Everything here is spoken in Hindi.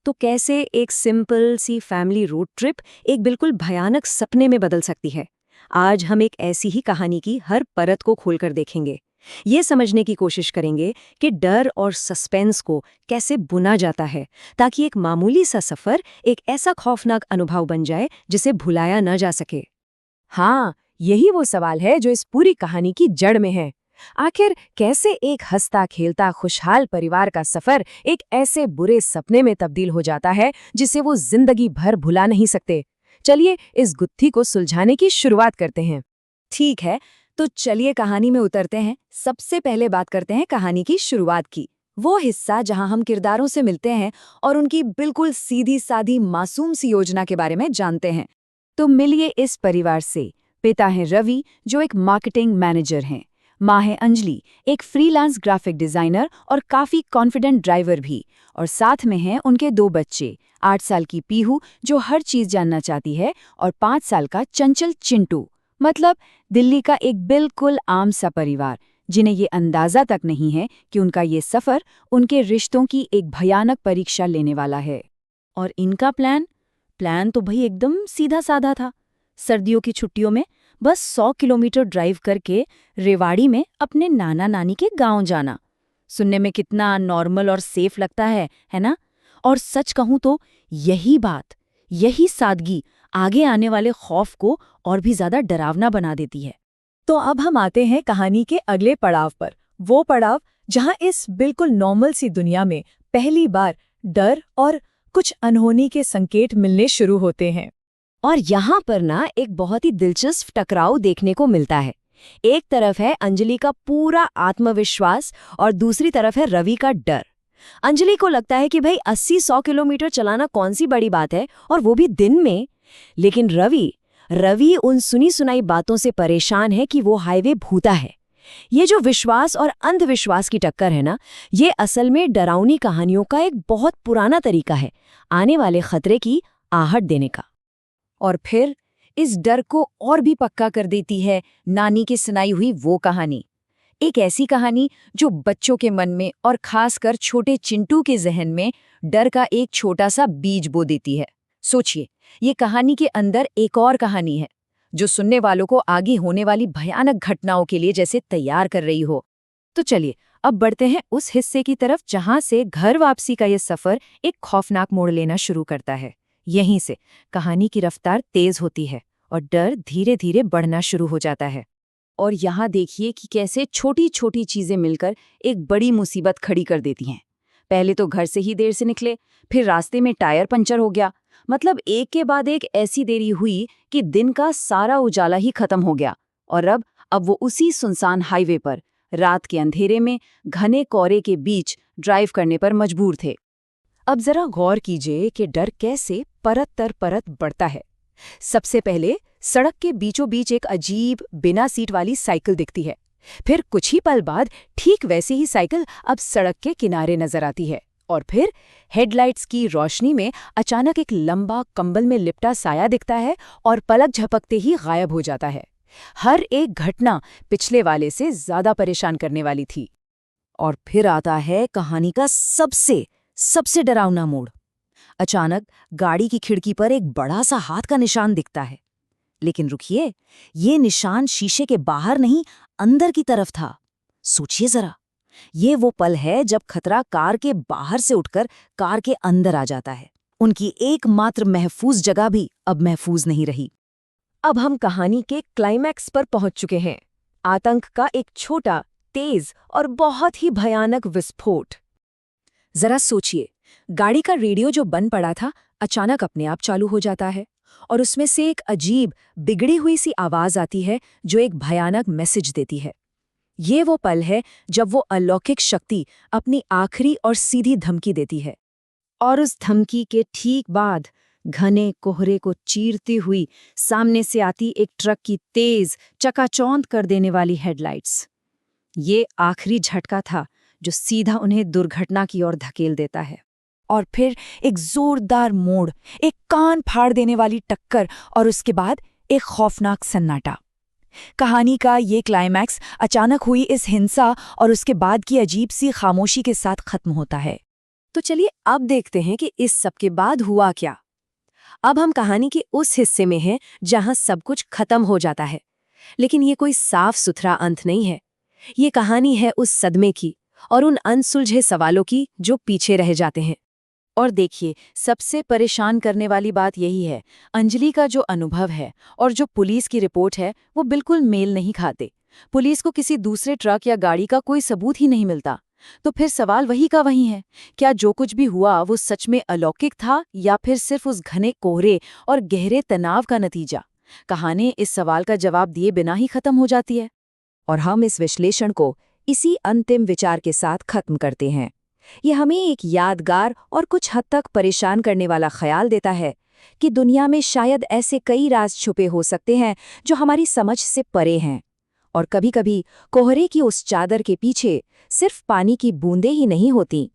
तो कैसे एक सिंपल सी फैमिली रोड ट्रिप एक बिल्कुल भयानक सपने में बदल सकती है। आज हम एक ऐसी ही कहानी की हर परत को खोलकर देखेंगे। ये समझने की कोशिश करेंगे कि डर और सस्पेंस को कैसे बुना जाता है, ताकि एक मामूली सा सफर एक ऐसा खौफनाक अनुभव बन जाए जिसे भुलाया न जा सके। हाँ, यही वो सवाल है जो इस पूरी कहानी की जड़ में है। आखिर कैसे एक हंसता खेलता खुशहाल परिवार का सफर एक ऐसे बुरे सपने में तब्दील हो जाता है जिसे वो जिंदगी भर भुला नहीं सकते। चलिए इस गुत्थी को सुलझाने की शुरुआत करते हैं। ठीक है, तो चलिए कहानी में उतरते हैं। सबसे पहले बात करते हैं कहानी की शुरुआत की, वो हिस्सा जहां हम किरदारों से मिलते हैं और उनकी बिल्कुल सीधी सादी मासूम सी योजना के बारे में जानते हैं। तो मिलिए इस परिवार से। पिता हैं रवि, जो एक मार्केटिंग मैनेजर हैं। माँ है अंजलि, एक फ्रीलांस ग्राफिक डिजाइनर और काफी कॉन्फिडेंट ड्राइवर भी। और साथ में हैं उनके 2 बच्चे, 8 साल की पीहू जो हर चीज जानना चाहती है, और 5 साल का चंचल चिंटू। मतलब दिल्ली का एक बिल्कुल आम सा परिवार, जिन्हें ये अंदाजा तक नहीं है कि उनका ये सफर उनके रिश्तों की एक भयानक परीक्षा लेने वाला है। और इनका प्लान तो भाई एकदम सीधा साधा था। सर्दियों की छुट्टियों में बस 100 किलोमीटर ड्राइव करके रेवाड़ी में अपने नाना नानी के गांव जाना। सुनने में कितना नॉर्मल और सेफ लगता है ना? और सच कहूं तो यही सादगी आगे आने वाले खौफ को और भी ज्यादा डरावना बना देती है। तो अब हम आते हैं कहानी के अगले पड़ाव पर, वो पड़ाव जहां इस बिल्कुल नॉर्मल सी दुनिया में पहली बार डर और कुछ अनहोनी के संकेत मिलने शुरू होते हैं। और यहाँ पर ना एक बहुत ही दिलचस्प टकराव देखने को मिलता है। एक तरफ है अंजलि का पूरा आत्मविश्वास और दूसरी तरफ है रवि का डर। अंजलि को लगता है कि भाई 80-100 किलोमीटर चलाना कौन सी बड़ी बात है, और वो भी दिन में। लेकिन रवि उन सुनी सुनाई बातों से परेशान है कि वो हाईवे भूता है। ये जो विश्वास और अंधविश्वास की टक्कर है ना, ये असल में डरावनी कहानियों का एक बहुत पुराना तरीका है आने वाले खतरे की आहट देने का। और फिर इस डर को और भी पक्का कर देती है नानी की सुनाई हुई वो कहानी। एक ऐसी कहानी जो बच्चों के मन में और खासकर छोटे चिंटू के जहन में डर का एक छोटा सा बीज बो देती है। सोचिए, ये कहानी के अंदर एक और कहानी है जो सुनने वालों को आगे होने वाली भयानक घटनाओं के लिए जैसे तैयार कर रही हो। तो चलिए अब बढ़ते हैं उस हिस्से की तरफ जहां से घर वापसी का ये सफर एक खौफनाक मोड़ लेना शुरू करता है। यहीं से कहानी की रफ्तार तेज होती है और डर धीरे धीरे बढ़ना शुरू हो जाता है। और यहाँ देखिए कि कैसे छोटी छोटी चीजें मिलकर एक बड़ी मुसीबत खड़ी कर देती हैं। पहले तो घर से ही देर से निकले, फिर रास्ते में टायर पंचर हो गया। मतलब एक के बाद एक ऐसी देरी हुई कि दिन का सारा उजाला ही खत्म हो गया। और अब वो उसी सुनसान हाईवे पर रात के अंधेरे में घने कोहरे के बीच ड्राइव करने पर मजबूर थे। अब जरा गौर कीजिए कि डर कैसे परत दर परत बढ़ता है। सबसे पहले सड़क के बीचों बीच एक अजीब बिना सीट वाली साइकिल दिखती है। फिर कुछ ही पल बाद ठीक वैसी ही साइकिल अब सड़क के किनारे नजर आती है। और फिर हेडलाइट्स की रोशनी में अचानक एक लंबा कंबल में लिपटा साया दिखता है और पलक झपकते ही गायब हो जाता है। हर एक घटना पिछले वाले से ज्यादा परेशान करने वाली थी। और फिर आता है कहानी का सबसे डरावना मोड़। अचानक गाड़ी की खिड़की पर एक बड़ा सा हाथ का निशान दिखता है। लेकिन रुकिए, ये निशान शीशे के बाहर नहीं, अंदर की तरफ था। सोचिए जरा, ये वो पल है जब खतरा कार के बाहर से उठकर कार के अंदर आ जाता है। उनकी एकमात्र महफूज जगह भी अब महफूज नहीं रही। अब हम कहानी के क्लाइमैक्स पर पहुंच चुके हैं। आतंक का एक छोटा, तेज और बहुत ही भयानक विस्फोट। जरा सोचिए, गाड़ी का रेडियो जो बंद पड़ा था अचानक अपने आप चालू हो जाता है, और उसमें से एक अजीब बिगड़ी हुई सी आवाज आती है जो एक भयानक मैसेज देती है। ये वो पल है जब वो अलौकिक शक्ति अपनी आखिरी और सीधी धमकी देती है। और उस धमकी के ठीक बाद घने कोहरे को चीरती हुई सामने से आती एक ट्रक की तेज चकाचौंध कर देने वाली हेडलाइट्स। ये आखिरी झटका था जो सीधा उन्हें दुर्घटना की ओर धकेल देता है। और फिर एक जोरदार मोड़, एक कान फाड़ देने वाली टक्कर, और उसके बाद एक खौफनाक सन्नाटा। कहानी का ये क्लाइमैक्स अचानक हुई इस हिंसा और उसके बाद की अजीब सी खामोशी के साथ खत्म होता है। तो चलिए अब देखते हैं कि इस सब के बाद हुआ क्या। अब हम कहानी के उस हिस्से में हैं जहां सब कुछ खत्म हो जाता है। लेकिन ये कोई साफ सुथरा अंत नहीं है। ये कहानी है उस सदमे की और उन अनसुलझे सवालों की जो पीछे रह जाते हैं। और देखिए, सबसे परेशान करने वाली बात यही है, अंजलि का जो अनुभव है और जो पुलिस की रिपोर्ट है वो बिल्कुल मेल नहीं खाते। पुलिस को किसी दूसरे ट्रक या गाड़ी का कोई सबूत ही नहीं मिलता। तो फिर सवाल वही का वही है, क्या जो कुछ भी हुआ वो सच में अलौकिक था या फिर सिर्फ उस घने कोहरे और गहरे तनाव का नतीजा? कहानी इस सवाल का जवाब दिए बिना ही खत्म हो जाती है। और हम इस विश्लेषण को इसी अंतिम विचार के साथ खत्म करते हैं। ये हमें एक यादगार और कुछ हद तक परेशान करने वाला ख्याल देता है कि दुनिया में शायद ऐसे कई राज छुपे हो सकते हैं जो हमारी समझ से परे हैं। और कभी-कभी कोहरे की उस चादर के पीछे सिर्फ पानी की बूंदें ही नहीं होती,